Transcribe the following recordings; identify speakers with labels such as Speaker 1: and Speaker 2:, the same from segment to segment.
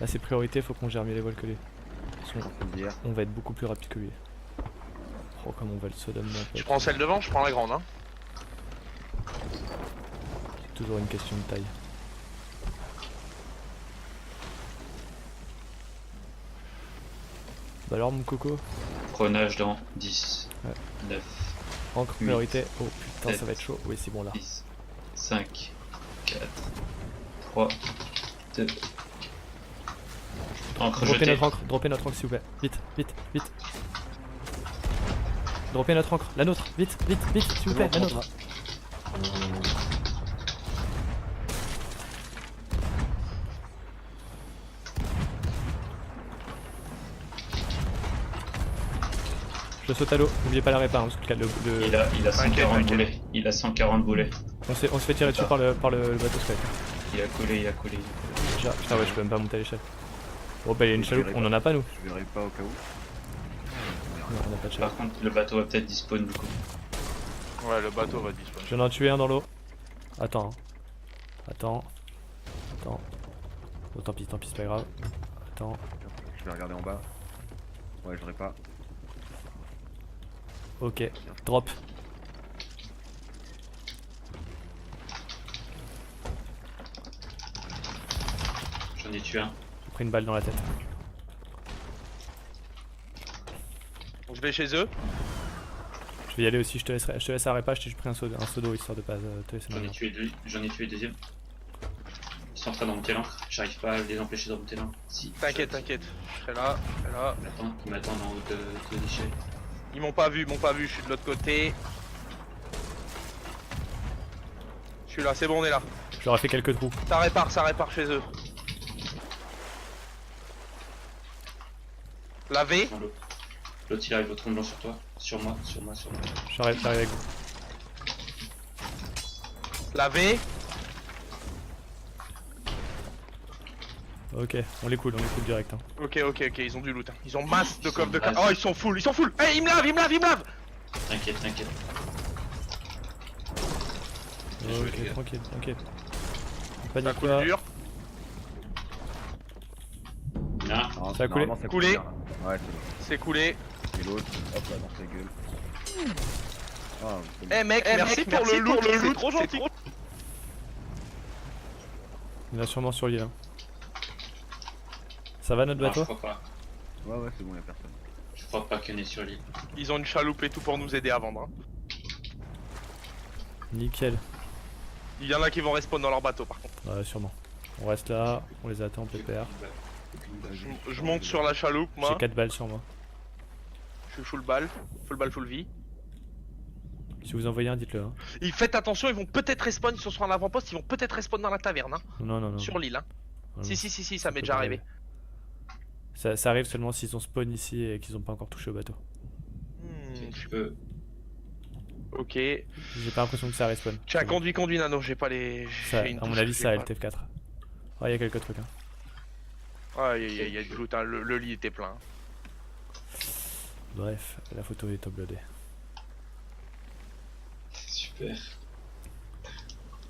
Speaker 1: Là c'est priorité, faut qu'on gère mieux les voiles que lui.
Speaker 2: Dire.
Speaker 1: On va être beaucoup plus rapide que lui. Oh comme on va le sodom mon
Speaker 3: Je
Speaker 1: pote.
Speaker 3: prends celle devant, je prends la grande hein.
Speaker 1: C'est toujours une question de taille. Bah alors mon coco,
Speaker 4: Prenage dans 10,
Speaker 1: Ouais.
Speaker 4: 9,
Speaker 1: encre
Speaker 4: Oui.
Speaker 1: priorité. Oh putain
Speaker 4: Sept.
Speaker 1: ça va être chaud. Oui c'est bon là.
Speaker 4: 10, 5, 4, 3, 2. Encre
Speaker 1: Droppez
Speaker 4: jetée.
Speaker 1: notre encre s'il vous plaît. Vite, vite, vite. Droppez notre encre, la nôtre, vite, vite, vite, s'il vous plaît, la nôtre. Je saute à l'eau, n'oubliez pas la répa, hein, parce que
Speaker 4: Il a 140
Speaker 3: T'inquiète.
Speaker 4: boulets. Il a 140 boulets.
Speaker 1: on se fait tirer dessus par le bateau squelette.
Speaker 4: Il a collé, il a collé.
Speaker 1: Déjà, putain ouais je peux même pas monter à l'échelle. Bon bah il y a une chaloupe, on en a pas nous.
Speaker 2: Je verrai pas au cas où.
Speaker 1: Non on a pas de chaloupe.
Speaker 4: Par contre, le bateau va peut-être dispawn du coup.
Speaker 3: Ouais, le bateau va disparaître.
Speaker 1: J'en ai tué un dans l'eau. Attends. Attends. Attends. Oh tant pis, c'est pas grave. Attends.
Speaker 2: Je vais regarder en bas. Ouais, j'aurais pas.
Speaker 1: Ok. Drop.
Speaker 4: J'en ai tué un.
Speaker 1: J'ai pris une balle dans la tête.
Speaker 3: Je vais chez eux.
Speaker 1: Je vais y aller aussi, je te laisse à répa, je t'ai pris un seau d'eau histoire de pas te laisser
Speaker 4: J'en ai
Speaker 1: mourir.
Speaker 4: tué deux. J'en ai tué deuxième. Ils sont en train de remonter l'ancre. J'arrive pas à les empêcher de remonter l'ancre. Si.
Speaker 3: T'inquiète, t'inquiète. Je serai là, je serai là.
Speaker 4: Ils m'attendent en haut de l'échelle.
Speaker 3: Ils m'ont pas vu, je suis de l'autre côté. Je suis là, c'est bon, on est là.
Speaker 1: Je leur ai fait quelques trous.
Speaker 3: Ça répare chez eux. Lavé.
Speaker 4: Dans l'eau. L'autre il arrive au tremblant sur toi. Sur moi.
Speaker 1: J'arrive avec vous.
Speaker 3: Lavé.
Speaker 1: Ok, on les coule direct. Hein.
Speaker 3: Ok, ils ont du loot. Hein. Ils ont masse de
Speaker 4: Ils
Speaker 3: coffres
Speaker 4: sont
Speaker 3: de cartes.
Speaker 4: masse.
Speaker 3: Oh, ils sont full. Eh, ils me lavent.
Speaker 4: T'inquiète. Bien joué, les
Speaker 1: Ok,
Speaker 4: gars.
Speaker 1: tranquille.
Speaker 3: Ça
Speaker 1: Panique
Speaker 3: coule
Speaker 1: pas.
Speaker 3: dur.
Speaker 4: Là,
Speaker 2: Non,
Speaker 1: Ça a coulé.
Speaker 2: normalement,
Speaker 3: Coulé.
Speaker 2: bien, là. Ouais, c'est bon.
Speaker 3: C'est coulé.
Speaker 2: Et l'autre, hop là, dans sa gueule. Ah, c'est bon.
Speaker 3: Eh mec, merci pour le loot, c'est trop gentil.
Speaker 1: Il y en a sûrement sur l'île. Hein. Ça va notre
Speaker 4: non, je
Speaker 1: bateau?
Speaker 4: crois pas.
Speaker 2: Ouais, c'est bon, y'a personne.
Speaker 4: Je crois pas qu'on est sur l'île.
Speaker 3: Ils ont une chaloupe et tout pour nous aider à vendre. Hein.
Speaker 1: Nickel.
Speaker 3: Il y en a qui vont respawn dans leur bateau par contre.
Speaker 1: Ouais, sûrement. On reste là, on les attend, PPR.
Speaker 3: Je monte sur la chaloupe
Speaker 1: J'ai
Speaker 3: moi.
Speaker 1: 4 balles sur moi.
Speaker 3: Je suis full balle, full vie.
Speaker 1: Si vous envoyez un, dites-le. Hein.
Speaker 3: Et faites attention, ils vont peut-être respawn, ils sont sur un avant-poste, ils vont peut-être respawn dans la taverne, hein,
Speaker 1: Non.
Speaker 3: sur l'île. Hein.
Speaker 1: Non,
Speaker 3: Si, ça m'est
Speaker 1: peut
Speaker 3: déjà
Speaker 1: pas
Speaker 3: arrivé.
Speaker 1: Ça arrive seulement s'ils ont spawn ici et qu'ils ont pas encore touché au bateau.
Speaker 4: Tu peux.
Speaker 3: Ok.
Speaker 1: J'ai pas l'impression que ça respawn.
Speaker 3: Tiens, conduis Nano, j'ai pas les.
Speaker 1: Ça,
Speaker 3: j'ai une
Speaker 1: à mon
Speaker 3: touche
Speaker 1: avis,
Speaker 3: que
Speaker 1: ça a
Speaker 3: j'ai
Speaker 1: le TF4. Ouais, il y a quelques trucs. Hein.
Speaker 3: pas. Ouais, il y a du loot, hein. Le lit était plein.
Speaker 1: Bref, la photo est uploadée.
Speaker 4: Super.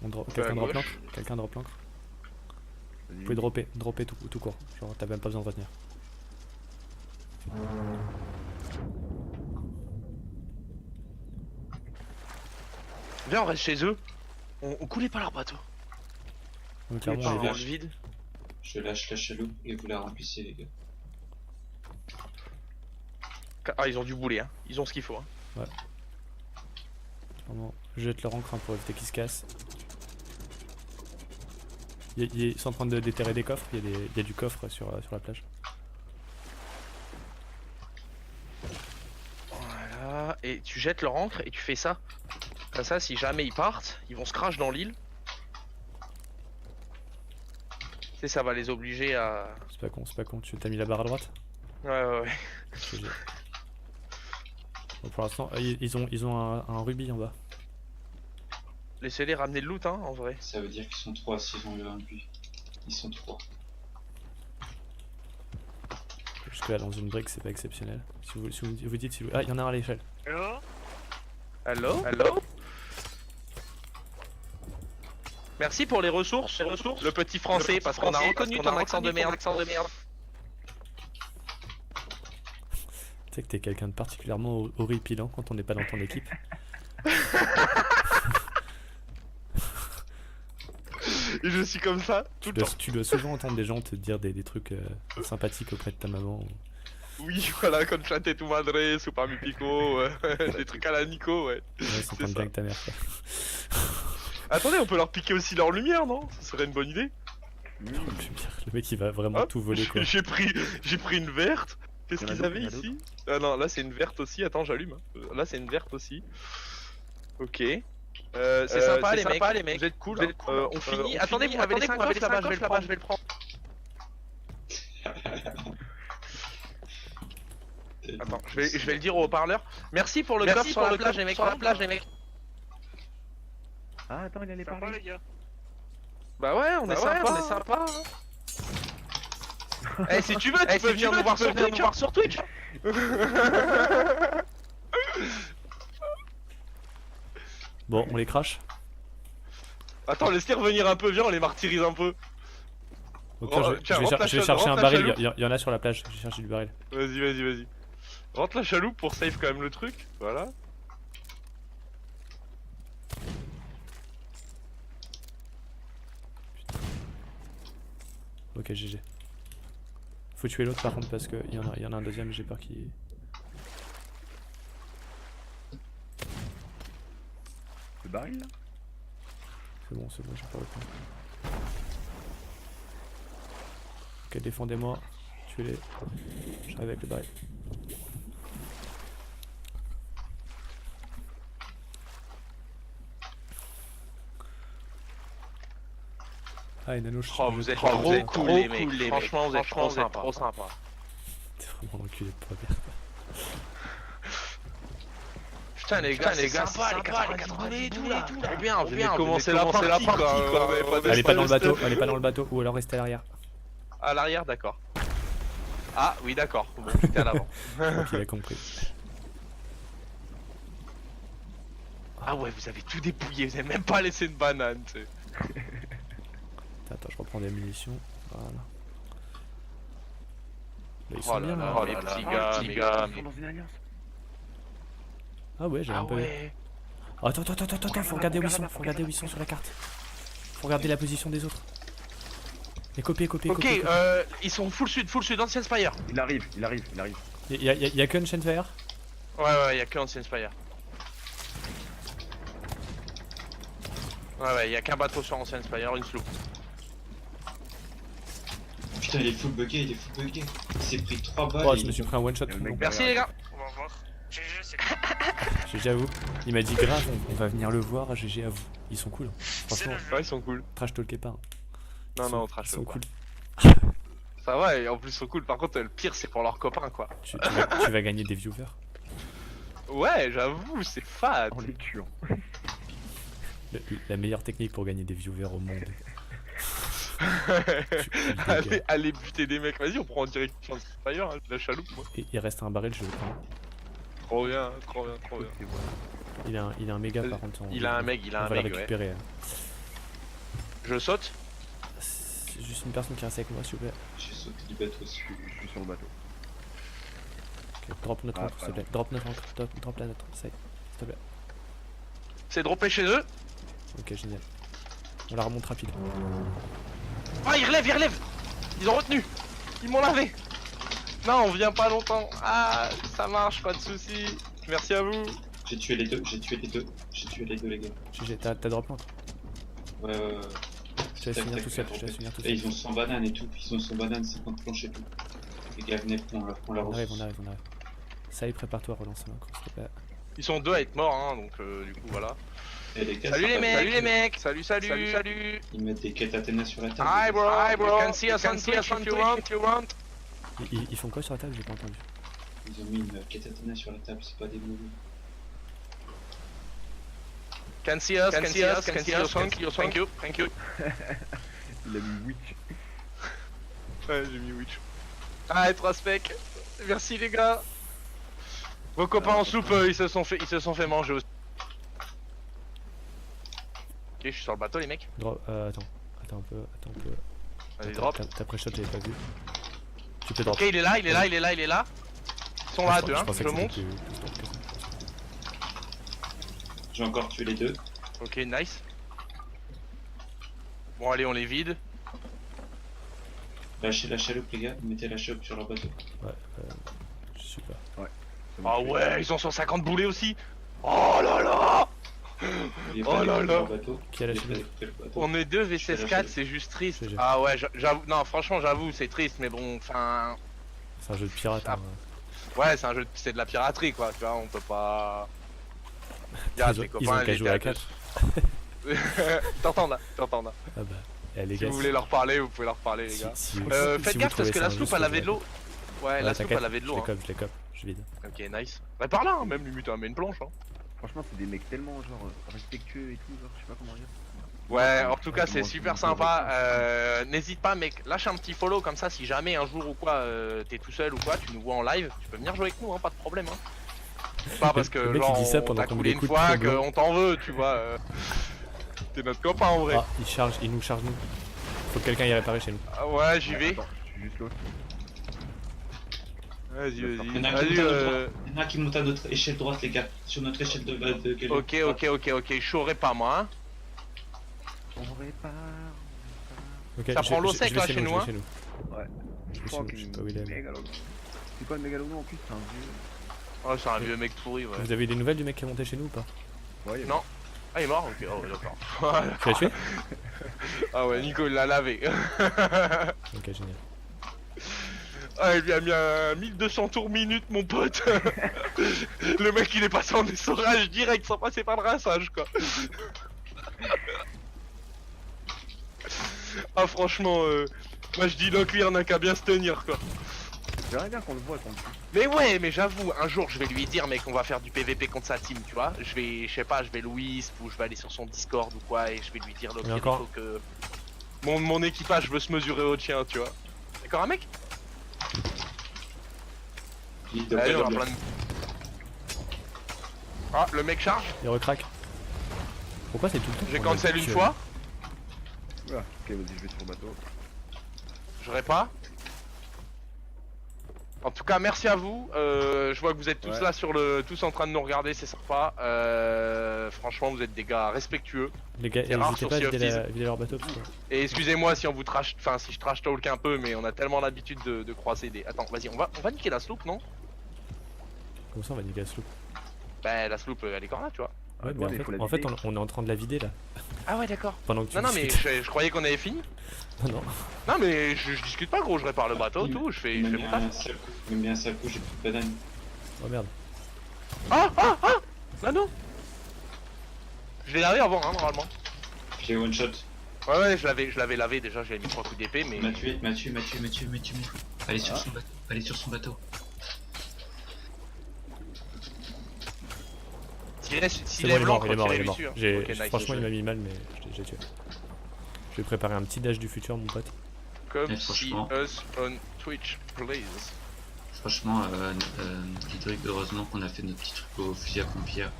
Speaker 1: Quelqu'un
Speaker 3: à
Speaker 1: drop
Speaker 3: gauche.
Speaker 1: l'encre? Quelqu'un drop l'encre? Vous pouvez dropper tout court. Genre, t'as même pas besoin de retenir.
Speaker 3: Viens, on reste chez eux. On coulait pas leur bateau.
Speaker 1: Donc,
Speaker 3: Coulait
Speaker 1: clairement,
Speaker 3: pas
Speaker 1: les-
Speaker 3: dans le vide.
Speaker 4: Je lâche la chaloupe et vous la remplissez, les gars.
Speaker 3: Ah, ils ont du boulet, hein. Ils ont ce qu'il faut. Hein.
Speaker 1: clairement, je jette leur encre hein, pour éviter qu'ils se cassent. Ils sont en train de déterrer des coffres, il y a du coffre sur la plage.
Speaker 3: Voilà. Et tu jettes leur encre et tu fais ça. Comme ça, si jamais ils partent, ils vont se crash dans l'île. Tu sais, ça va les obliger à.
Speaker 1: C'est pas con, tu t'as mis la barre à droite?
Speaker 3: Ouais.
Speaker 1: GG. Bon, pour l'instant, ils ont un rubis en bas.
Speaker 3: Laissez-les ramener le loot, hein, en vrai.
Speaker 4: Ça veut dire qu'ils sont 3 s'ils ont eu un but. Ils sont 3.
Speaker 1: Jusque là, dans une brique, c'est pas exceptionnel. Si vous dites, ah, il y en a un à l'échelle.
Speaker 3: Allô? Merci pour les ressources, le petit français, parce qu'on a reconnu ton accent de merde.
Speaker 1: Tu sais que t'es quelqu'un de particulièrement horripilant quand on n'est pas dans ton équipe.
Speaker 3: Et je suis comme ça tout le temps.
Speaker 1: Tu dois souvent entendre des gens te dire des trucs sympathiques auprès de ta maman.
Speaker 3: Oui, voilà, Conchate tu madre, super mi pico, des trucs à la Nico, ouais.
Speaker 1: Ouais, ça
Speaker 3: C'est
Speaker 1: tente
Speaker 3: ça.
Speaker 1: bien que ta mère. Quoi.
Speaker 3: Attendez, on peut leur piquer aussi leur lumière, non? Ça serait une bonne idée.
Speaker 1: Le mec il va vraiment
Speaker 3: Hop,
Speaker 1: tout voler quoi.
Speaker 3: J'ai pris une verte. Qu'est-ce
Speaker 2: Il y en a
Speaker 3: qu'ils
Speaker 2: d'autres,
Speaker 3: avaient
Speaker 2: il y en a
Speaker 3: ici? Ah non, là c'est une verte aussi. Attends, j'allume. Là c'est une verte aussi. Ok. C'est sympa, les mecs. Vous êtes cool. On finit. Attendez, vous m'avez laissé un coffre là-bas, je vais le prendre. Attends, je vais le dire au haut-parleur. Merci pour le coffre sur la plage, les mecs.
Speaker 2: Ah, attends, il allait parler.
Speaker 3: Bah ouais, on est sympa. Eh, si tu veux, tu peux venir nous voir sur Twitch.
Speaker 1: Bon, on les crache.
Speaker 3: Attends, laisse-les revenir un peu, viens, on les martyrise un peu.
Speaker 1: Au pire,
Speaker 3: tiens,
Speaker 1: je
Speaker 3: rentre la
Speaker 1: vais chercher un
Speaker 3: rentre la
Speaker 1: baril,
Speaker 3: chaloupe.
Speaker 1: il y en a sur la plage, je vais chercher du baril.
Speaker 3: Vas-y. Rentre la chaloupe pour save quand même le truc, voilà.
Speaker 1: Ok, GG. Faut tuer l'autre par contre parce qu'il y en a un deuxième, j'ai peur qu'il...
Speaker 2: Le baril là?
Speaker 1: C'est bon, j'ai pas le temps. Ok, défendez-moi, tuez-les. J'arrive avec le baril. Ah, et Nano,
Speaker 3: Oh, vous êtes trop cool, les mecs. Franchement, vous êtes trop sympa.
Speaker 1: T'es vraiment enculé de pas bien.
Speaker 3: Putain, les gars, c'est sympa, les 80 et tout là. Trop bien, commencer la partie quoi.
Speaker 1: Allez pas dans le bateau, ou alors restez à l'arrière.
Speaker 3: À l'arrière, d'accord. Ah, oui, d'accord. Bon, j'étais à l'avant.
Speaker 1: Donc il a compris.
Speaker 3: Ah ouais, vous avez tout dépouillé, vous avez même pas laissé une banane, tu sais.
Speaker 1: Attends, je reprends des munitions. Voilà. Là, ils sont
Speaker 3: Oh
Speaker 1: bien
Speaker 3: là
Speaker 1: là.
Speaker 3: là, mes petits gars,
Speaker 2: Ils sont dans une alliance.
Speaker 1: Ah ouais, j'ai
Speaker 3: Ah
Speaker 1: un peu.
Speaker 3: ouais.
Speaker 1: Attends, faut regarder où ils sont, sur la carte. Faut regarder la position des autres. Et copier.
Speaker 3: Ok, ils sont full sud, Ancient Spire.
Speaker 2: Il arrive.
Speaker 1: Y a que Shenfire.
Speaker 3: Ouais, y'a que Ancient Spire. Ouais, y'a qu'un bateau sur Ancient Spire, une sloop.
Speaker 4: Putain, il est full bugué, il s'est pris 3 balles.
Speaker 1: Oh,
Speaker 4: et
Speaker 1: je me suis pris un one shot.
Speaker 2: Le mec
Speaker 3: Merci les gars.
Speaker 5: On va voir. GG, c'est
Speaker 1: GG à vous. Il m'a dit grave, on va venir le voir. GG à vous. Ils sont cool. Franchement,
Speaker 5: le jeu.
Speaker 3: Ouais, ils sont cool.
Speaker 1: trash talkez pas.
Speaker 3: Non, trash
Speaker 1: Ils sont
Speaker 3: talk,
Speaker 1: cool.
Speaker 3: Ça va, et en plus ils sont cool. Par contre, le pire, c'est pour leurs copains quoi.
Speaker 1: Tu vas gagner des viewers.
Speaker 3: Ouais, j'avoue, c'est fat.
Speaker 2: En les tuant.
Speaker 1: La meilleure technique pour gagner des viewers au monde.
Speaker 3: Allez buter des mecs, vas-y, on prend en direct Fire, hein, la chaloupe, moi.
Speaker 1: Et il reste un baril, je le prends.
Speaker 3: Trop bien.
Speaker 1: Il a un méga par contre.
Speaker 3: Il a un mec,
Speaker 1: on va le
Speaker 3: ouais.
Speaker 1: récupérer.
Speaker 3: Je saute.
Speaker 1: C'est juste une personne qui reste avec moi, s'il vous plaît.
Speaker 4: J'ai sauté du bateau aussi.
Speaker 2: Je suis sur le bateau.
Speaker 1: Ok, drop notre encre, s'il te plaît. Drop notre encre, drop la nôtre, s'il te plaît.
Speaker 3: C'est droppé chez eux.
Speaker 1: Ok, génial. On la remonte rapide.
Speaker 3: Ah, ils relèvent. Ils ont retenu. Ils m'ont lavé. Non, on vient pas longtemps. Ah, ça marche, pas de soucis. Merci à vous.
Speaker 4: J'ai tué les deux, les gars.
Speaker 1: GG, t'as drop l'encre.
Speaker 4: Ouais.
Speaker 1: Je te laisse finir tout seul,
Speaker 4: Et ils ont 100 bananes et tout, 50 planches et tout. Les gars, venez, on la
Speaker 1: On arrive. Ça y est, prépare-toi à relancer l'encre, s'il te plaît.
Speaker 3: Ils sont deux à être morts, hein, donc du coup, voilà.
Speaker 4: Et les gars,
Speaker 3: Salut
Speaker 4: c'est pas-
Speaker 3: les mecs. Salut.
Speaker 4: Ils mettent des quêtes Athéna sur la table.
Speaker 3: Hi bro. You can see us on Twitch if you want.
Speaker 1: Ils font quoi sur la table? J'ai pas entendu.
Speaker 4: Ils ont mis une quête Athéna sur la table, c'est pas des mots.
Speaker 3: Can see us, thank you.
Speaker 2: Il a mis Witch.
Speaker 3: Ouais, j'ai mis Witch. Ah, 3 specs. Merci les gars. Vos copains en soupe, ils se sont fait manger aussi. Ok, je suis sur le bateau les mecs.
Speaker 1: Attends un peu.
Speaker 3: Allez, drop.
Speaker 1: Ta pré-shot, j'avais pas vu. Tu peux drop.
Speaker 3: Ok, il est là. Ils sont là à deux, hein,
Speaker 1: pensais
Speaker 3: je
Speaker 1: que c'était
Speaker 3: monte.
Speaker 1: plus drop que ça.
Speaker 4: J'ai encore tué les deux.
Speaker 3: Ok, nice. Bon, allez, on les vide.
Speaker 4: Lâchez la chaloupe, les gars. Mettez la chaloupe sur leur bateau.
Speaker 1: Ouais, super.
Speaker 3: Ah ouais, ils ont 150 boulets aussi. Oh là là. Oh là là.
Speaker 1: Qui a la chaloupe?
Speaker 3: On est 2 VCS 4, c'est juste triste.
Speaker 1: GG.
Speaker 3: Ah ouais, j'avoue, non, franchement, j'avoue, c'est triste, mais bon, enfin.
Speaker 1: C'est un jeu de pirate. Hein.
Speaker 3: Ouais, c'est de la piraterie, quoi, tu vois, on peut pas. Y'a tes
Speaker 1: Ils
Speaker 3: copains,
Speaker 1: ont qu'à
Speaker 3: ils
Speaker 1: jouer à
Speaker 3: étaient
Speaker 1: 4.
Speaker 3: T'entends là.
Speaker 1: Ah bah, les
Speaker 3: Si
Speaker 1: gars.
Speaker 3: vous voulez leur parler, vous pouvez leur parler, les gars. Faites gaffe parce que la sloop elle avait de l'eau. Ouais, la sloop elle avait de l'eau.
Speaker 1: Je les cope, je vide.
Speaker 3: Ok, nice. Bah par là, hein, même limite, hein, mais une planche. Hein.
Speaker 2: Franchement, c'est des mecs tellement genre respectueux et tout, genre, je sais pas comment dire.
Speaker 3: Ouais, en tout cas, c'est super sympa. N'hésite pas, mec, lâche un petit follow comme ça. Si jamais un jour ou quoi, t'es tout seul ou quoi, tu nous vois en live, tu peux venir jouer avec nous, hein, pas de problème. Hein. Pas parce que
Speaker 1: Le mec,
Speaker 3: genre,
Speaker 1: il dit ça
Speaker 3: on
Speaker 1: pendant
Speaker 3: t'a
Speaker 1: qu'on
Speaker 3: coulé
Speaker 1: met
Speaker 3: une
Speaker 1: des coups de
Speaker 3: fois,
Speaker 1: plomb.
Speaker 3: qu'on t'en veut, tu vois. T'es notre copain en vrai.
Speaker 1: Ah, il nous charge nous. Faut que quelqu'un y réparer chez nous.
Speaker 3: Ah ouais, j'y vais.
Speaker 2: Attends, je suis juste l'autre.
Speaker 3: Vas-y,
Speaker 4: Il y en
Speaker 3: vas-y.
Speaker 4: a qui montent à notre échelle droite, les gars. Sur notre échelle de base de quel-
Speaker 3: Ok, je saurais pas moi. Hein.
Speaker 2: On répare.
Speaker 1: Ok,
Speaker 3: Ça prend l'eau sec, là,
Speaker 1: je vais
Speaker 3: chez nous,
Speaker 1: je vais
Speaker 3: hein.
Speaker 1: chez nous.
Speaker 2: Ouais.
Speaker 1: Je vais
Speaker 2: Je crois
Speaker 1: chez nous, je sais pas où il
Speaker 2: qu'il
Speaker 1: est. mais-
Speaker 2: mégalodon. C'est quoi le mégalodon en plus? C'est un vieux.
Speaker 3: Oh, c'est un vieux mec pourri, ouais.
Speaker 1: Vous avez eu des nouvelles du mec qui est monté chez nous ou pas?
Speaker 2: Ouais,
Speaker 3: Non. Ah, il est mort? Ok, oh, d'accord.
Speaker 1: Tu l'as tué?
Speaker 3: Ah ouais, Nico il l'a lavé.
Speaker 1: Ok, génial.
Speaker 3: Ah, il lui a mis un 1200 tours minute, mon pote. Le mec il est passé en essorage direct sans passer par le rinçage, quoi. Ah, franchement, moi je dis Locklear n'a qu'à bien se tenir, quoi.
Speaker 2: J'aimerais bien qu'on le voit qu'on le tue.
Speaker 3: Mais ouais, mais j'avoue, un jour je vais lui dire, mec, on va faire du PVP contre sa team, tu vois. Je sais pas, je vais le Wisp ou je vais aller sur son Discord ou quoi et je vais lui dire, Locklear, il
Speaker 1: encore
Speaker 3: faut que. Mon équipage veut se mesurer au tien, tu vois. D'accord, un mec?
Speaker 4: Il doit
Speaker 3: Allez,
Speaker 4: pas
Speaker 3: on a
Speaker 4: leur-
Speaker 3: plein de... Ah, le mec charge.
Speaker 1: Il recraque. Pourquoi c'est tout le temps
Speaker 3: J'ai
Speaker 1: qu'on
Speaker 3: cancel
Speaker 1: a
Speaker 3: une
Speaker 1: tué
Speaker 3: fois.
Speaker 2: Oula, ok, vas-y, je vais sur le bateau.
Speaker 3: J'aurais pas. En tout cas, merci à vous. Je vois que vous êtes tous
Speaker 2: Ouais.
Speaker 3: là tous en train de nous regarder, c'est sympa. Franchement, vous êtes des gars respectueux.
Speaker 1: Les gars,
Speaker 3: C'est rare
Speaker 1: n'hésitez
Speaker 3: sur
Speaker 1: pas à
Speaker 3: Sea of Thieves.
Speaker 1: vider leur bateau parce que...
Speaker 3: Et excusez-moi si on vous trash, enfin si je trash talk un peu, mais on a tellement l'habitude de croiser des. Attends, vas-y, on va niquer la sloop, non?
Speaker 1: Comme ça on va niquer la sloop.
Speaker 3: Bah la sloop, elle est encore là, tu vois.
Speaker 1: Ouais, mais
Speaker 2: mais faut la
Speaker 1: en fait
Speaker 2: vider.
Speaker 1: on est en train de la vider là.
Speaker 3: Ah ouais, d'accord.
Speaker 1: Pendant que tu
Speaker 3: Non, non, mais
Speaker 1: discutes.
Speaker 3: je croyais qu'on avait fini.
Speaker 1: Non.
Speaker 3: Non, mais je discute pas, gros. Je répare le bateau, tout. Je fais mon taf.
Speaker 4: Il m'a mis un sale coup, j'ai plus de banane.
Speaker 1: Oh merde.
Speaker 3: Ah non. Je l'ai lavé avant, hein, normalement.
Speaker 4: J'ai one shot.
Speaker 3: Ouais, je l'avais lavé déjà. J'avais mis 3 coups d'épée, mais.
Speaker 4: M'a tué. Allez sur son bateau. Allez sur son bateau.
Speaker 1: C'est
Speaker 3: S'il
Speaker 1: bon,
Speaker 3: est
Speaker 1: il est
Speaker 3: blanc,
Speaker 1: mort, il est mort, il est
Speaker 3: tirez-lui
Speaker 1: mort.
Speaker 3: dessus, hein.
Speaker 1: J'ai-
Speaker 3: Ok, nice,
Speaker 1: Franchement
Speaker 3: je-
Speaker 1: il m'a mis mal mais j'ai tué. Je vais préparer un petit dash du futur mon pote.
Speaker 3: Come
Speaker 4: Mais
Speaker 3: see
Speaker 4: franchement.
Speaker 3: us on Twitch, please.
Speaker 4: Franchement, Hydric, heureusement qu'on a fait notre petit truc au fusil à pompière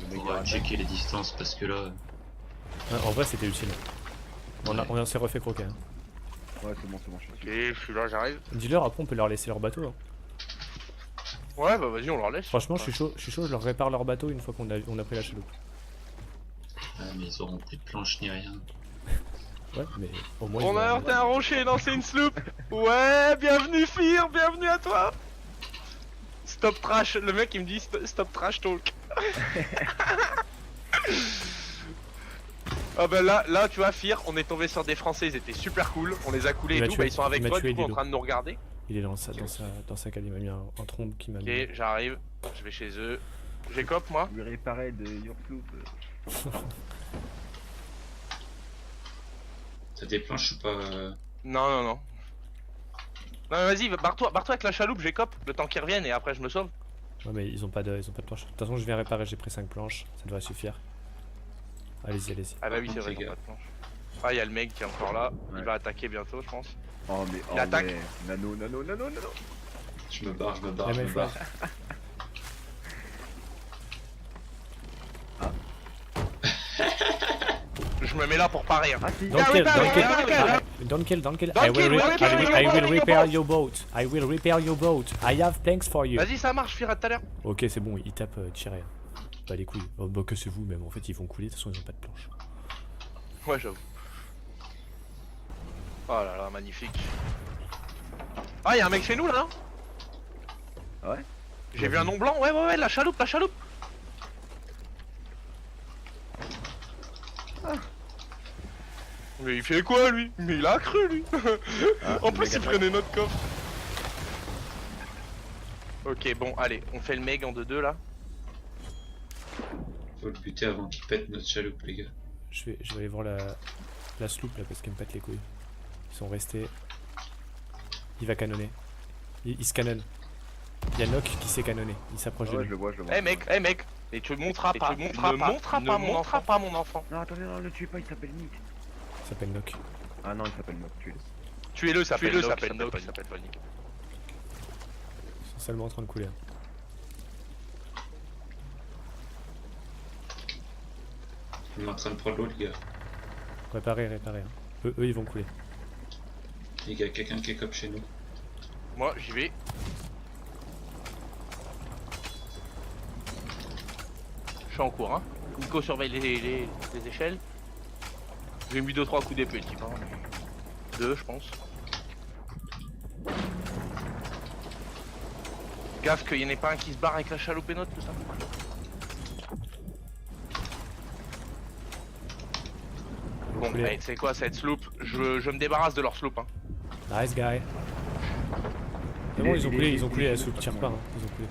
Speaker 2: Le
Speaker 4: pour
Speaker 2: méga
Speaker 4: checker les distances parce que là,
Speaker 1: Ouais, en vrai c'était utile. On s'est refait croquer. Hein.
Speaker 2: Ouais, c'est bon, je suis
Speaker 3: Ok,
Speaker 2: dessus.
Speaker 3: je suis là, j'arrive.
Speaker 1: Dis-leur après on peut leur laisser leur bateau. Hein.
Speaker 3: Ouais, bah vas-y, on leur laisse.
Speaker 1: Franchement je suis chaud, je leur répare leur bateau une fois qu'on a pris la chaloupe.
Speaker 4: mais ils auront plus de planches ni rien.
Speaker 1: Ouais mais au moins
Speaker 3: On
Speaker 1: ils
Speaker 3: a
Speaker 1: vont-
Speaker 3: heurté un rocher, lancé une sloop. Ouais, bienvenue Fir, bienvenue à toi. Stop trash, le mec il me dit stop trash talk. Ah bah là tu vois Fir, on est tombé sur des Français, ils étaient super cool, on les a coulés
Speaker 1: Il
Speaker 3: et
Speaker 1: m'a
Speaker 3: tout,
Speaker 1: tué,
Speaker 3: bah ils sont avec
Speaker 1: il m'a
Speaker 3: toi
Speaker 1: tué,
Speaker 3: du coup en
Speaker 1: Dido.
Speaker 3: train de nous regarder.
Speaker 1: Il est dans sa cale, il m'a mis un trompe qui m'a mis.
Speaker 3: Ok, j'arrive, je vais chez eux. J'ai cop moi.
Speaker 2: Lui réparer de Your Sloop.
Speaker 4: T'as des planches ou pas
Speaker 3: Non. Non mais vas-y, barre-toi avec la chaloupe, j'ai cop, le temps qu'ils reviennent et après je me sauve.
Speaker 1: Ouais mais ils ont pas de planches. De toute façon je viens réparer, j'ai pris 5 planches, ça devrait suffire. Allez-y.
Speaker 3: Ah bah oui c'est vrai,
Speaker 4: Fais
Speaker 3: ils ont
Speaker 4: gaffe.
Speaker 3: pas de planche. Ah y'a le mec qui est encore là, il
Speaker 2: Ouais.
Speaker 3: va attaquer bientôt je pense.
Speaker 2: Oh, mais
Speaker 3: Il attaque.
Speaker 2: ouais. Nano.
Speaker 4: Je me barre.
Speaker 1: Eh, mes frères.
Speaker 3: me mets là pour parer.
Speaker 2: Ah si.
Speaker 1: Don't kill, don't kill. Don't kill. I will repair your boat. I will repair your boat. I have planks for you.
Speaker 3: Vas-y, ça marche, Fira tout à l'heure.
Speaker 1: Ok, c'est bon, il tape tirer. Bah les couilles. Oh, bah que c'est vous même, en fait ils vont couler, de toute façon ils ont pas de planche.
Speaker 3: Ouais, j'avoue. Oh là là, magnifique. Ah, y'a un mec chez nous là, non?
Speaker 2: Ouais.
Speaker 3: J'ai vu un nom blanc, ouais, la chaloupe. Ah. Mais il fait quoi lui? Mais il a cru lui. En plus il prenait notre coffre. Ok, bon, allez, on fait le meg en 2-2 là.
Speaker 4: Faut le buter avant qu'il pète notre chaloupe, les gars.
Speaker 1: Je vais aller voir la sloop là parce qu'elle me pète les couilles. Ils sont restés. Il va canonner. Il se canonne. Il y a Nock qui s'est canonné. Il s'approche de
Speaker 2: Ouais,
Speaker 1: lui.
Speaker 2: je le vois.
Speaker 3: Eh mec, et tu me montreras pas, ne montreras pas mon enfant.
Speaker 2: Non, attendez, non, le tuez pas, il s'appelle Nick.
Speaker 1: Il s'appelle Nock.
Speaker 2: Ah non, il s'appelle Nock, tuez-le.
Speaker 3: Tuez-le, ça s'appelle Nock, il s'appelle pas Nick.
Speaker 1: Ils sont seulement en train de couler.
Speaker 4: On est en train de prendre l'eau, les gars.
Speaker 1: Réparer. Eux ils vont couler.
Speaker 4: Les gars, quelqu'un qui est cop chez nous.
Speaker 3: Moi, j'y vais. Je suis en cours, hein. Nico surveille les échelles. J'ai mis 2-3 coups d'épée, le type, hein. 2, je pense. Gaffe qu'il n'y en ait pas un qui se barre avec la chaloupe et notre, tout ça. Bon, allez, c'est quoi cette sloop? Je me débarrasse de leur sloop, hein.
Speaker 1: Nice guy. C'est bon, ils ont coulé, la sloop tire pas, hein. Ils ont coulé.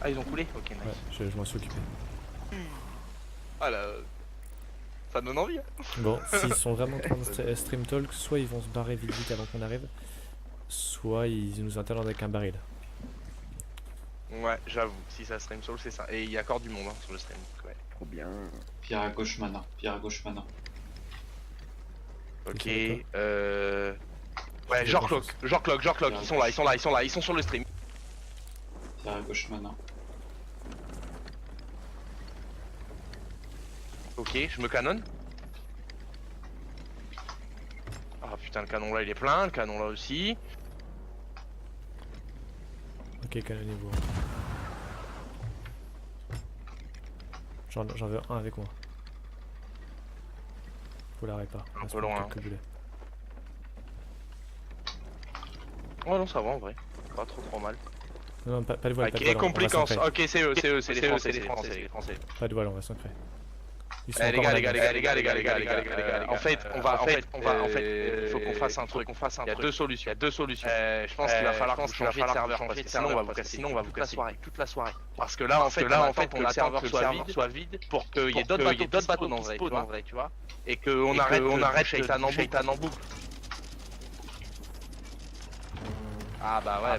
Speaker 3: Ah, ils ont coulé? Ok, nice.
Speaker 1: Ouais, je m'en suis occupé.
Speaker 3: Ah là, ça donne envie, hein.
Speaker 1: Bon, s'ils sont vraiment en train de stream talk, soit ils vont se barrer vite avant qu'on arrive, soit ils nous interlendent avec un baril.
Speaker 3: Ouais, j'avoue, si ça stream soul, c'est ça. Et il y a encore du monde hein, sur le stream. Ouais.
Speaker 2: Trop bien.
Speaker 4: Pierre à gauche maintenant.
Speaker 3: Ok, ouais, genre clock, ils sont sur le stream.
Speaker 4: Pierre à gauche maintenant.
Speaker 3: Ok, je me canonne. Ah putain, le canon là il est plein, le canon là aussi.
Speaker 1: Ok, canonnez-vous. J'en veux un avec moi. Faut la réparer.
Speaker 3: Un peu loin. Oh non, ça va en vrai. Pas trop mal.
Speaker 1: Non, pas de voile.
Speaker 3: Ok, compliquance. Ok, c'est eux, c'est les Français.
Speaker 1: Pas de voile, on va s'ancrer.
Speaker 3: Les gars. En fait, il faut qu'on fasse un truc. Il y a deux solutions. Je pense qu'il va falloir qu'on change de serveur parce que sinon on va vous casser toute la soirée. Parce que là, en fait, on attend que le serveur soit vide pour qu'il y ait d'autres bateaux dans vrai, tu vois. Et qu'on arrête Shaitan en boucle. Ah bah ouais.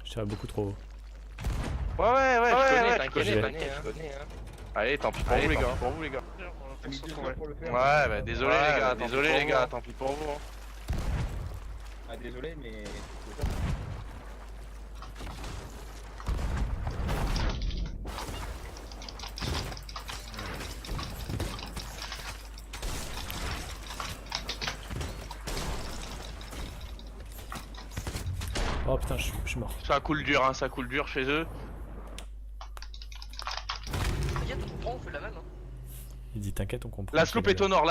Speaker 1: Je tire beaucoup trop haut.
Speaker 3: Ouais, je connais. Allez, tant pis pour vous les gars. Ouais, bah désolé les gars, tant pis pour vous.
Speaker 2: Ah désolé mais...
Speaker 1: Oh putain, je suis mort.
Speaker 3: Ça coule dur chez eux.
Speaker 5: On fait la même, hein.
Speaker 1: Il dit t'inquiète, on comprend.
Speaker 3: La sloop est au nord.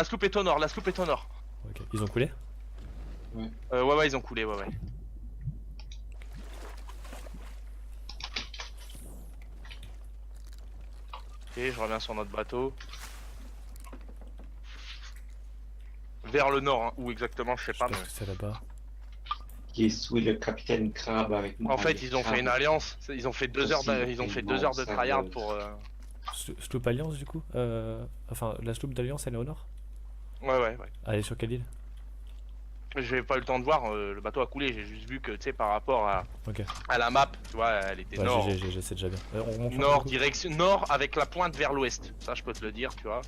Speaker 1: Ok, ils ont coulé?
Speaker 3: Ouais, ils ont coulé, ouais. Ok, je reviens sur notre bateau. Vers le nord, hein. Où exactement, je sais pas.
Speaker 1: Je pense que c'est là-bas.
Speaker 4: Qui est sous le capitaine Crab avec moi.
Speaker 3: En fait, ils ont fait une alliance. Ils ont fait 2 heures de tryhard pour.
Speaker 1: Sloop Alliance du coup enfin, la sloop d'Alliance elle est au nord?
Speaker 3: Ouais.
Speaker 1: Elle est sur quelle île?
Speaker 3: J'ai pas eu le temps de voir, le bateau a coulé, j'ai juste vu que tu sais par rapport à la map, tu vois, elle était
Speaker 1: ouais,
Speaker 3: nord.
Speaker 1: C'est déjà bien.
Speaker 3: Nord, direction nord avec la pointe vers l'ouest, ça je peux te le dire, tu vois.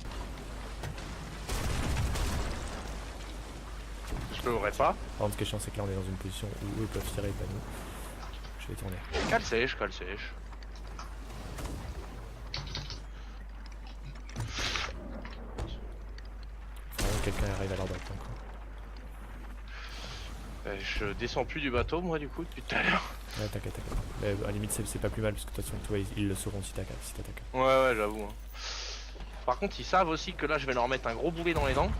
Speaker 3: Je l'aurais pas.
Speaker 1: Par contre, ce qui est chiant, c'est que là on est dans une position où eux peuvent tirer et pas nous. Je vais tourner.
Speaker 3: Cale sèche.
Speaker 1: quelqu'un arrive à leur droite encore.
Speaker 3: Je descends plus du bateau moi du coup depuis tout à l'heure.
Speaker 1: Ouais, t'inquiète. Mais à la limite, c'est pas plus mal parce que de toute façon, toi, ils le sauront si t'attaques.
Speaker 3: Ouais, j'avoue. Hein. Par contre, ils savent aussi que là, je vais leur mettre un gros boulet dans les dents.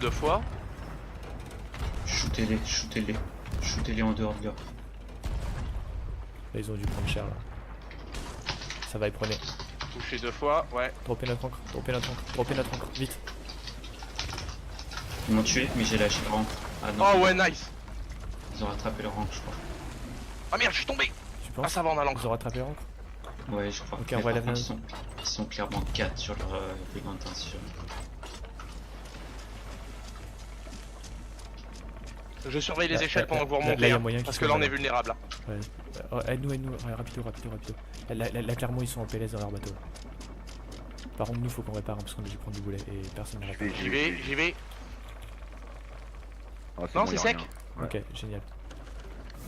Speaker 3: 2 fois.
Speaker 4: Shootez-les, shootez-les. Shootez-les en dehors de là.
Speaker 1: Là, ils ont dû prendre cher là. Ça va, ils prenaient.
Speaker 3: Touché 2 fois, ouais.
Speaker 1: Droppez notre encre, vite.
Speaker 4: Ils m'ont tué, mais j'ai lâché le rank. Ah non.
Speaker 3: Oh ouais, nice.
Speaker 4: Ils ont rattrapé le rank, je crois.
Speaker 3: Ah merde, je suis tombé.
Speaker 1: Tu
Speaker 3: Ah
Speaker 1: penses
Speaker 3: ça va, on a
Speaker 1: Ils
Speaker 3: l'encre.
Speaker 1: ont rattrapé l'encre.
Speaker 4: Ouais, je crois.
Speaker 1: Ok,
Speaker 4: Mais
Speaker 1: on va
Speaker 4: par
Speaker 1: aller
Speaker 4: contre, ils sont clairement 4 sur leur V21 si jamais.
Speaker 3: Je surveille les
Speaker 1: Là,
Speaker 3: échelles
Speaker 1: là,
Speaker 3: pendant que vous
Speaker 1: là,
Speaker 3: remontez.
Speaker 1: là, y a
Speaker 3: hein,
Speaker 1: moyen
Speaker 3: parce
Speaker 1: qu'ils
Speaker 3: que là, on
Speaker 1: soient
Speaker 3: est vulnérable. Là.
Speaker 1: Ouais. Oh, aide-nous, ouais, rapido. Là, clairement, ils sont en PLS dans leur bateau. Là. Par contre, nous, faut qu'on répare hein, parce qu'on a dû prendre du boulet et personne ne répare.
Speaker 3: J'y vais.
Speaker 2: Ah,
Speaker 3: Non,
Speaker 2: bon,
Speaker 3: c'est
Speaker 2: y a
Speaker 3: sec.
Speaker 2: rien. Ouais.
Speaker 1: Ok, génial.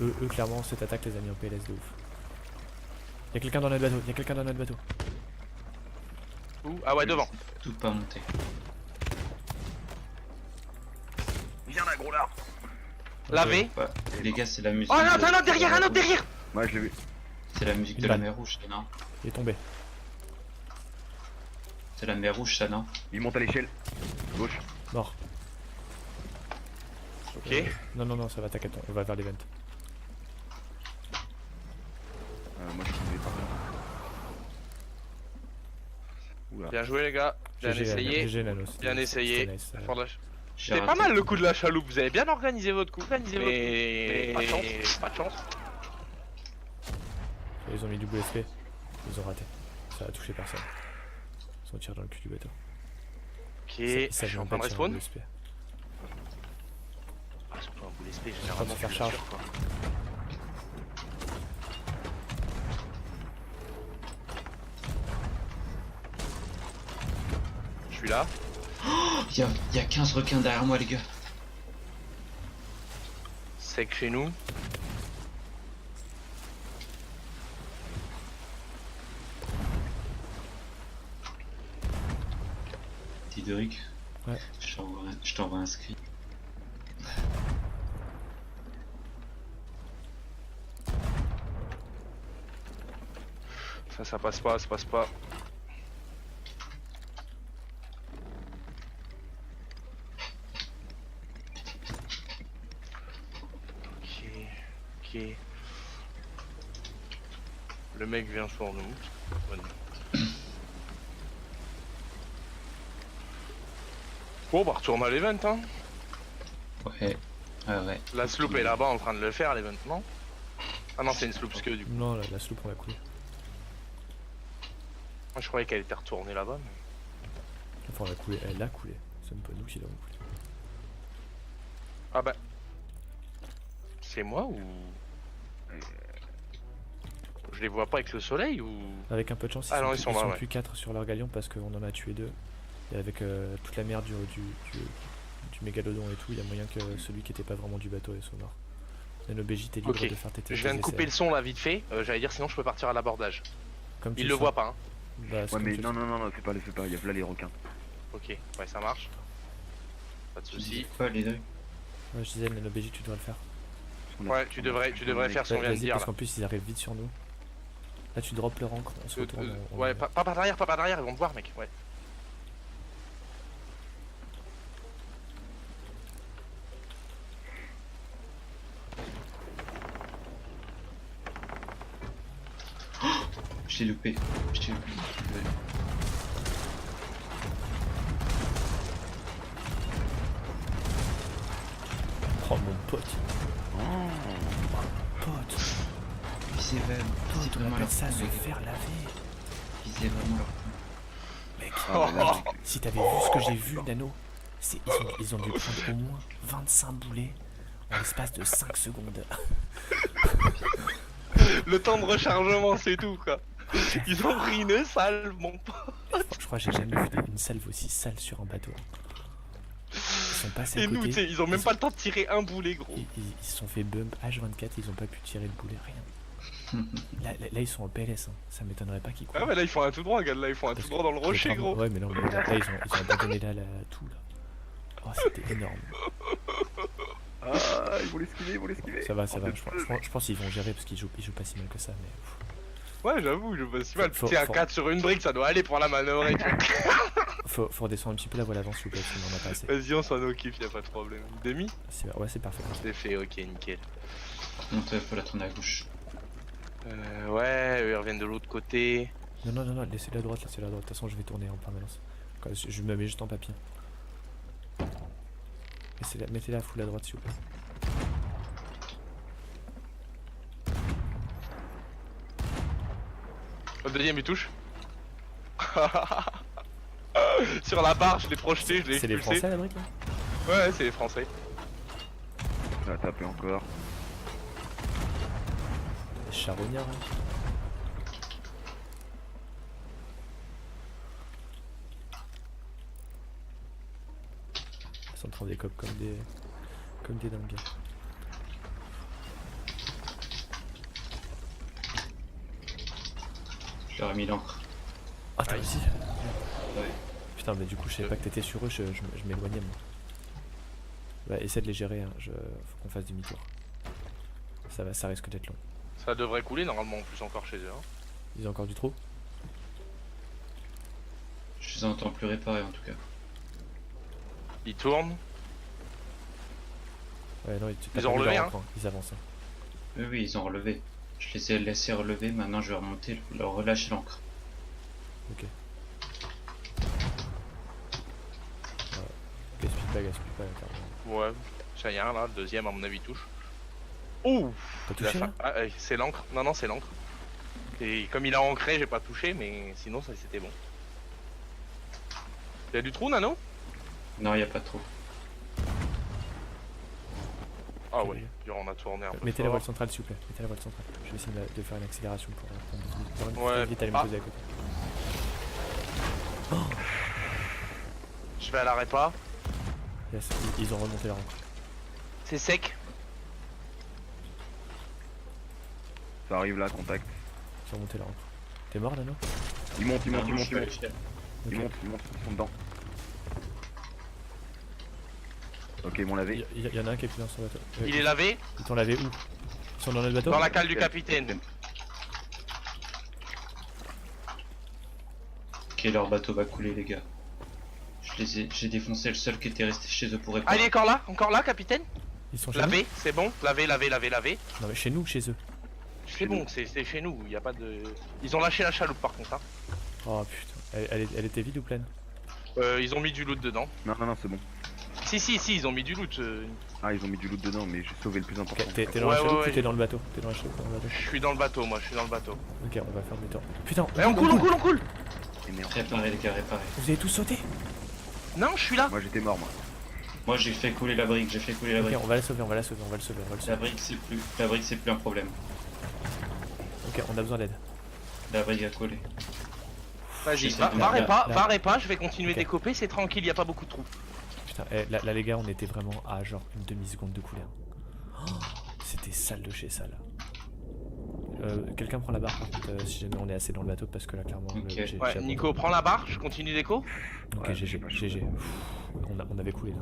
Speaker 1: Eux, clairement, cette attaque les a mis en PLS de ouf. Y'a quelqu'un dans notre bateau,
Speaker 3: Où Ah ouais, devant.
Speaker 4: Tout pas monté.
Speaker 2: Viens là, gros là.
Speaker 3: Lavé.
Speaker 4: Ouais. Les gars, c'est la musique.
Speaker 3: Oh non, un autre derrière.
Speaker 2: Ouais, je l'ai vu.
Speaker 4: C'est la musique
Speaker 1: Une
Speaker 4: de la
Speaker 1: balle.
Speaker 4: mer rouge, ça, non?
Speaker 1: Il est tombé.
Speaker 4: C'est la mer rouge, ça, non?
Speaker 2: Il monte à l'échelle. Gauche.
Speaker 1: Mort.
Speaker 3: Ok.
Speaker 1: Non, ça va, t'inquiète, on va vers l'event.
Speaker 2: Moi je suis pas là. Oula.
Speaker 3: Bien joué les gars. Bien essayé.
Speaker 1: GG Nano.
Speaker 3: Bien essayé.
Speaker 1: C'était nice,
Speaker 3: Fort de-
Speaker 4: J'ai
Speaker 3: C'était pas
Speaker 4: raté.
Speaker 3: mal le coup de la chaloupe. Vous avez bien organisé votre coup. Mais pas de chance. Pas de chance.
Speaker 1: Ils ont mis du boulet SP. Ils ont raté. Ça a touché personne. Ils sont tirés dans le cul du bateau.
Speaker 3: Ok.
Speaker 1: Ça
Speaker 3: Je suis
Speaker 1: vient
Speaker 3: en
Speaker 1: pas
Speaker 3: train de
Speaker 1: de tirer un
Speaker 3: respawn.
Speaker 1: boulet SP.
Speaker 3: Ah, surtout un boulet SP,
Speaker 1: train de
Speaker 3: généralement
Speaker 1: se faire
Speaker 3: tu le
Speaker 1: charge.
Speaker 3: tires, quoi. Je suis là.
Speaker 4: Il y a 15 requins derrière moi, les gars.
Speaker 3: Sec chez nous.
Speaker 4: Tidoric.
Speaker 1: Ouais.
Speaker 4: Je t'envoie un screen.
Speaker 3: Ça passe pas, ça passe pas. Ok. Le mec vient sur nous. Bonne. Bon bah retourne à l'event hein.
Speaker 4: Ouais. Ouais.
Speaker 3: La sloop est là-bas en train de le faire l'event non? Ah non c'est une sloop que du coup.
Speaker 1: Non, la sloop on l'a coulé.
Speaker 3: Moi je croyais qu'elle était retournée là-bas mais...
Speaker 1: Enfin, on l'a coulé, elle l'a coulé. C'est même pas nous qui l'avons coulé.
Speaker 3: Ah bah... C'est moi ou... Je les vois pas avec le soleil ou...
Speaker 1: Avec un peu de chance,
Speaker 3: Ah non, ils sont là, ouais.
Speaker 1: plus 4 sur leur galion parce qu'on en a tué 2. Et avec toute la merde du mégalodon et tout, il y a moyen que celui qui était pas vraiment du bateau soit mort. NoBJ, t'es libre
Speaker 3: Ok.
Speaker 1: de faire tes
Speaker 3: Je viens de
Speaker 1: tes
Speaker 3: couper le
Speaker 1: essais.
Speaker 3: son là vite fait, j'allais dire sinon je peux partir à l'abordage.
Speaker 1: Comme tu
Speaker 3: Il le
Speaker 1: sens.
Speaker 3: voit pas hein.
Speaker 1: Bah, c'est
Speaker 2: Ouais,
Speaker 1: comme
Speaker 2: mais
Speaker 1: tu le
Speaker 2: non, fais pas, il y a là les requins.
Speaker 3: Ok, ouais ça marche. Pas de soucis.
Speaker 4: Quoi, les deux?
Speaker 1: sens. Ouais, je disais, NoBJ, tu dois le faire.
Speaker 2: Parce qu'on a-
Speaker 3: Ouais, tu devrais faire ce qu'on vient de
Speaker 1: Vas-y,
Speaker 3: dire
Speaker 1: parce
Speaker 3: là.
Speaker 1: qu'en plus, ils arrivent vite sur nous. Là, tu drops leur encre, on se retourne.
Speaker 3: Ouais, pas par derrière, ils vont te voir mec, ouais.
Speaker 4: Je t'ai loupé.
Speaker 1: Oh mon pote. Pote.
Speaker 4: Visez vraiment. Visez
Speaker 1: On
Speaker 4: vraiment
Speaker 1: appelle
Speaker 4: leur
Speaker 1: ça
Speaker 4: coup,
Speaker 1: se
Speaker 4: les gars.
Speaker 1: faire laver.
Speaker 4: Visez vraiment leur coup.
Speaker 1: Mec,
Speaker 2: Ah, mais là,
Speaker 1: si t'avais vu ce que j'ai vu, Nano, ils ont dû prendre au moins 25 boulets en l'espace de 5 secondes.
Speaker 3: Le temps de rechargement c'est tout quoi. Ils ont pris une salve mon pote.
Speaker 1: Je crois que j'ai jamais vu une salve aussi sale sur un bateau. Ils sont passés à
Speaker 3: Et nous
Speaker 1: côté.
Speaker 3: tu sais, ils ont même pas le temps de tirer un boulet gros.
Speaker 1: Ils se sont fait bump H24, ils ont pas pu tirer le boulet, rien. Là, ils sont en PLS, hein. Ça m'étonnerait pas qu'ils courent.
Speaker 3: Ah, mais là, ils font un tout droit, regarde, là, ils font un tout droit dans le rocher, gros.
Speaker 1: Ouais, mais non, mais là, ils ont abandonné là, tout là. Oh, c'était énorme.
Speaker 2: Ah, ils vont l'esquiver, ils vont l'esquiver.
Speaker 1: Ça va, je pense qu'ils vont gérer parce qu'ils jouent pas si mal que ça, mais.
Speaker 3: Ouais, j'avoue, je vois si mal.
Speaker 1: Faut-
Speaker 3: Tiens,
Speaker 1: faut-
Speaker 3: 4 sur une brique, ça doit aller pour la manœuvre.
Speaker 1: Faut redescendre un petit peu la voile avant, s'il vous plaît, sinon on en a pas assez.
Speaker 3: Vas-y, on s'en occupe, y'a pas de problème. Demi?
Speaker 1: Ouais, c'est parfait.
Speaker 3: C'est fait, ok, nickel.
Speaker 4: Donc faut la tourner à gauche.
Speaker 3: Ouais, eux, ils reviennent de l'autre côté.
Speaker 1: Non, laissez-la à droite, laissez-la à droite. De toute façon, je vais tourner en permanence. Quand je me mets juste en papillon. Mettez-la full à droite, s'il vous plaît.
Speaker 3: Le deuxième, il touche. Sur la barre, je l'ai projeté, je l'ai
Speaker 1: C'est les
Speaker 3: expulsé.
Speaker 1: Français, la brique, là?
Speaker 3: Ouais, c'est les Français.
Speaker 2: Ça va taper encore.
Speaker 1: Les charognards, hein. Ils sont en train des copes comme des dingues.
Speaker 4: Je leur ai mis l'encre.
Speaker 1: Ah, t'as réussi?
Speaker 4: Ouais.
Speaker 1: Putain, mais du coup, je savais pas que t'étais sur eux, je m'éloignais, moi. Ouais, essaie de les gérer, hein. Faut qu'on fasse demi-tour. Ça risque d'être long.
Speaker 3: Ça devrait couler normalement en plus encore chez eux. Hein.
Speaker 1: Ils ont encore du trou?
Speaker 4: Je les entends plus réparer en tout cas.
Speaker 3: Ils tournent.
Speaker 1: Ouais, non, t'as
Speaker 3: Ils
Speaker 1: pas
Speaker 3: ont
Speaker 1: mis
Speaker 3: relevé,
Speaker 1: leur
Speaker 3: hein.
Speaker 1: encre, Ils avancent. Hein.
Speaker 4: Oui, ils ont relevé. Je les ai laissés relever, maintenant je vais remonter, leur relâcher l'encre.
Speaker 1: Ok. Gaspille pas, clairement.
Speaker 3: Ouais, ça y est, là, le deuxième à mon avis touche. Ouh.
Speaker 1: T'as touché, là?
Speaker 3: Ah, c'est l'encre. Non, c'est l'encre. Et comme il a ancré, j'ai pas touché, mais sinon ça c'était bon. Y'a du trou, Nano?
Speaker 4: Non, il n'y a pas trop.
Speaker 3: Ah ouais, on a tourné un peu.
Speaker 1: Mettez la
Speaker 3: fort.
Speaker 1: voile centrale, s'il vous plaît. Mettez la voile centrale. Je vais essayer de faire une accélération pour prendre
Speaker 3: Ouais.
Speaker 1: vite aller me
Speaker 3: Ah.
Speaker 1: poser à côté.
Speaker 3: Je vais à la répa.
Speaker 1: Yes, ils ont remonté leur encre.
Speaker 3: C'est sec.
Speaker 2: Ça arrive là, contact.
Speaker 1: Ils ont remonté leur encre. T'es mort, Nano?
Speaker 2: Ils montent, ils montent, ils
Speaker 4: Non,
Speaker 2: montent,
Speaker 4: je suis allé chez elle.
Speaker 1: Ok.
Speaker 2: ils montent, ils sont dedans. Ok, ils m'ont lavé.
Speaker 1: Il y en a un qui est plus dans son bateau.
Speaker 3: Il est lavé.
Speaker 1: Ils t'ont lavé où? Ils sont dans notre bateau?
Speaker 3: Dans la cale du capitaine.
Speaker 4: Ok, leur bateau va couler, les gars. J'ai défoncé le seul qui était resté chez eux pour
Speaker 3: Ah,
Speaker 4: réparer.
Speaker 3: il est encore là, capitaine.
Speaker 1: Ils sont chez nous?
Speaker 3: Lavé, c'est bon. Lavé.
Speaker 1: Non mais chez nous, chez eux.
Speaker 3: C'est bon, c'est chez nous, y a pas de. Ils ont lâché la chaloupe par contre. Hein.
Speaker 1: Oh putain. Elle était vide ou pleine?
Speaker 3: Ils ont mis du loot dedans.
Speaker 2: Non, c'est bon.
Speaker 3: Si, ils ont mis du loot.
Speaker 2: Ah, ils ont mis du loot dedans, mais j'ai sauvé le plus important.
Speaker 1: Ok, t'es dans
Speaker 3: Ouais,
Speaker 1: la chaloupe
Speaker 3: ouais,
Speaker 1: ou t'es dans le bateau? T'es dans la chaloupe, dans le bateau.
Speaker 3: Je suis dans le bateau, moi, je suis dans le bateau.
Speaker 1: Ok, on va faire demi-tour. Putain,
Speaker 3: Eh, on coule.
Speaker 2: Et merde.
Speaker 4: Réparer, les gars, réparer.
Speaker 1: Vous avez tous sauté?
Speaker 3: Non, je suis là.
Speaker 2: Moi j'étais mort, moi.
Speaker 4: Moi, j'ai fait couler la brique,
Speaker 1: Ok, on va la sauver.
Speaker 4: La brique, c'est plus un problème.
Speaker 1: Ok, on a besoin d'aide.
Speaker 4: La brique a collé.
Speaker 3: Vas-y,
Speaker 4: J'essaie
Speaker 3: va
Speaker 4: de-
Speaker 3: répa,
Speaker 1: là.
Speaker 3: je vais continuer
Speaker 1: Ok.
Speaker 3: d'écoper, c'est tranquille, y a pas beaucoup de trous.
Speaker 1: Putain, là les gars, on était vraiment à genre une demi-seconde de couler. Hein. Oh, c'était sale de chez sale. Quelqu'un prend la barre par contre, si jamais on est assez dans le bateau, parce que là clairement.
Speaker 4: Ok.
Speaker 1: j'ai
Speaker 3: Ouais,
Speaker 1: abandonné.
Speaker 3: Nico, prends la barre, je continue d'écho.
Speaker 1: Ok,
Speaker 2: Ouais,
Speaker 1: GG.
Speaker 2: moi, je-
Speaker 1: GG. On avait coulé là.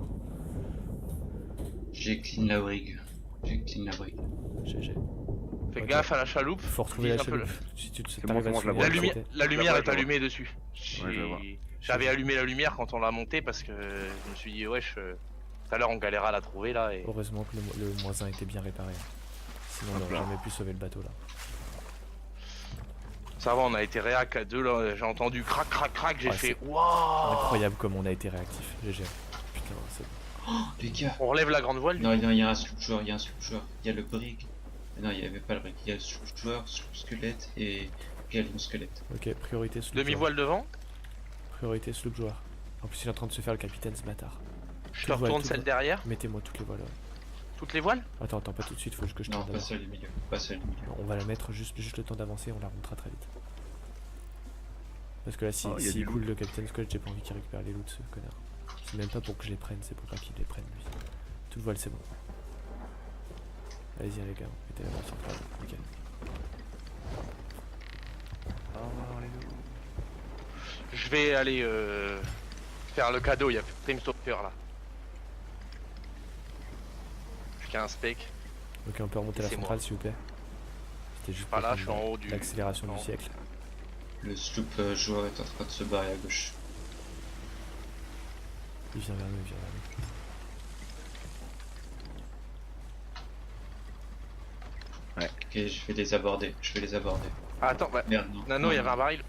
Speaker 4: J'ai clean la brique.
Speaker 1: GG.
Speaker 3: Fais
Speaker 1: Ok.
Speaker 3: gaffe à la chaloupe.
Speaker 1: Faut retrouver
Speaker 3: Dis
Speaker 1: la
Speaker 3: un peu
Speaker 1: chaloupe.
Speaker 3: le-
Speaker 1: Si tu te
Speaker 2: bon,
Speaker 1: t'arrives à
Speaker 2: c'est bon, je la
Speaker 1: soulever,
Speaker 2: vois,
Speaker 3: La,
Speaker 2: je
Speaker 3: lumière,
Speaker 2: sauter.
Speaker 3: la lumière
Speaker 2: Je
Speaker 3: est
Speaker 2: vois.
Speaker 3: allumée dessus.
Speaker 2: je la vois.
Speaker 3: J'avais allumé la lumière quand on l'a montée parce que je me suis dit, wesh, tout à l'heure on galéra à la trouver là. Et...
Speaker 1: Heureusement que le -1 était bien réparé. Sinon on
Speaker 2: Hop
Speaker 1: n'aurait
Speaker 2: là.
Speaker 1: jamais pu sauver le bateau là.
Speaker 3: Ça va, on a été réac à deux là, j'ai entendu crac, j'ai
Speaker 1: Ouais,
Speaker 3: fait
Speaker 1: c'est-
Speaker 3: waouh.
Speaker 1: Incroyable comme on a été réactif. GG. Putain, c'est
Speaker 4: Les gars.
Speaker 3: On relève la grande voile.
Speaker 4: Non, il y a un sloop joueur, il y a le brick. Non, il y avait pas le brick. Il y a le sloop joueur, sloop squelette et galion squelette.
Speaker 1: ok, priorité sloop joueur.
Speaker 3: Demi-voile devant.
Speaker 1: Priorité sloop joueur. En plus il est en train de se faire le capitaine ce bâtard.
Speaker 3: Je te
Speaker 1: Toute voile,
Speaker 3: retourne
Speaker 1: toute
Speaker 3: celle
Speaker 1: voile.
Speaker 3: derrière.
Speaker 1: Mettez-moi toutes les voiles. Ouais.
Speaker 3: Toutes les voiles.
Speaker 1: Attends, pas tout de suite, faut que je
Speaker 4: Non,
Speaker 1: tourne
Speaker 4: pas
Speaker 1: d'abord.
Speaker 4: celle du milieu. Pas celle du milieu.
Speaker 1: On va la mettre juste le temps d'avancer, on la remontera très vite. Parce que là, si
Speaker 2: Oh, y a
Speaker 1: s'il
Speaker 2: du
Speaker 1: coule
Speaker 2: loot.
Speaker 1: le Captain Scott, j'ai pas envie qu'il récupère les loots, ce connard. C'est même pas pour que je les prenne, c'est pour pas qu'il les prenne lui. Toute voile, c'est bon. Allez-y les gars, mettez la voile centrale, nickel.
Speaker 3: Je vais aller faire le cadeau, il y a plus de Primstopper là. J'ai qu'un spec.
Speaker 1: Ok, on peut remonter la
Speaker 3: C'est
Speaker 1: centrale s'il vous plaît. C'était juste
Speaker 3: Pas
Speaker 1: pour
Speaker 3: là, je suis en haut du.
Speaker 1: l'accélération
Speaker 3: Non.
Speaker 1: du siècle.
Speaker 4: Le sloop joueur est en train de se barrer à gauche.
Speaker 1: Il vient vers nous, il vient vers nous.
Speaker 4: Ok, je vais les aborder, je vais les aborder.
Speaker 3: Ah, attends, bah,
Speaker 4: Merde, non.
Speaker 3: Nano, il y avait un baril.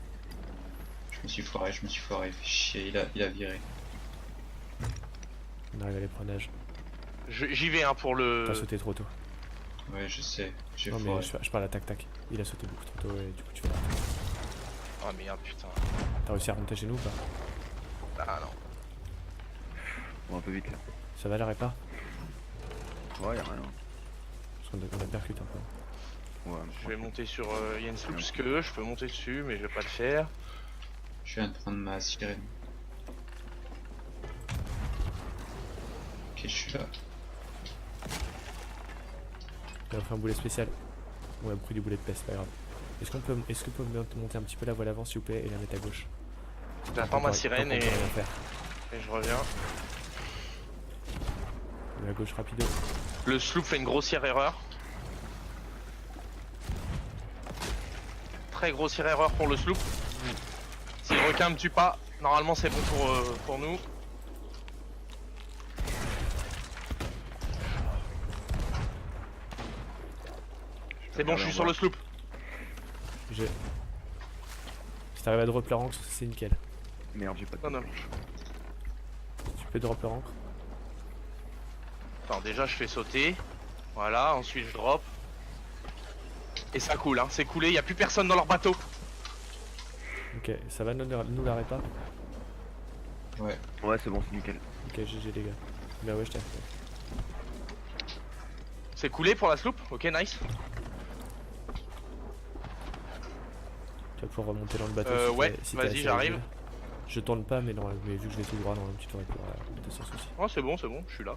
Speaker 4: Je me suis foiré, fait chier, il a viré.
Speaker 1: On arrive à l'épreuve.
Speaker 3: J'y vais hein, pour le.
Speaker 1: T'as sauté trop tôt.
Speaker 4: Ouais, je sais, j'ai
Speaker 1: Non mais
Speaker 4: foiré.
Speaker 1: je parle à tac-tac. Il a sauté beaucoup trop tôt et du coup tu vas.
Speaker 3: Oh merde, putain.
Speaker 1: T'as réussi à remonter chez nous ou pas?
Speaker 3: Ah non.
Speaker 2: Bon, un peu vite là.
Speaker 1: Ça va la répa?
Speaker 2: Ouais, y'a rien.
Speaker 1: Parce qu'on a percuté un peu.
Speaker 2: Ouais,
Speaker 3: Je vais monter sur. Il y a une sloop que je peux monter dessus, mais je vais pas le faire.
Speaker 4: Je viens de prendre ma sirène. Ok, je suis là.
Speaker 1: On a pris un boulet spécial. On a pris du boulet de peste, c'est pas grave. Est-ce que vous pouvez monter un petit peu la voile avant s'il vous plaît et la mettre à gauche?
Speaker 3: J'attends ma sirène
Speaker 1: Tant qu'on
Speaker 3: et
Speaker 1: peut rien faire.
Speaker 3: je reviens.
Speaker 1: On est à gauche rapido.
Speaker 3: Le sloop fait une grossière erreur. Très grossière erreur pour le sloop. Si le requin me tue pas, normalement c'est bon pour nous. C'est bon, je suis sur le sloop.
Speaker 1: Si t'arrives à drop leur ancre, c'est nickel.
Speaker 2: Merde, j'ai pas de
Speaker 3: Non, non.
Speaker 1: Tu peux drop leur ancre.
Speaker 3: Attends, déjà je fais sauter. Voilà, ensuite je drop. Et ça coule, hein, c'est coulé, y a plus personne dans leur bateau.
Speaker 1: Ok, ça va nous la répa?
Speaker 4: Ouais.
Speaker 2: Ouais, c'est bon, c'est nickel.
Speaker 1: Ok, GG les gars. Bah ouais, je t'ai.
Speaker 3: C'est coulé pour la sloop. Ok, nice.
Speaker 1: Tu vas pouvoir remonter dans le bateau.
Speaker 3: Ouais,
Speaker 1: si
Speaker 3: vas-y,
Speaker 1: t'es assez
Speaker 3: j'arrive.
Speaker 1: agile. Je tourne pas, mais, non, mais vu que je vais tout droit, normalement tu devrais pouvoir monter sans soucis.
Speaker 3: Oh, c'est bon, je suis là.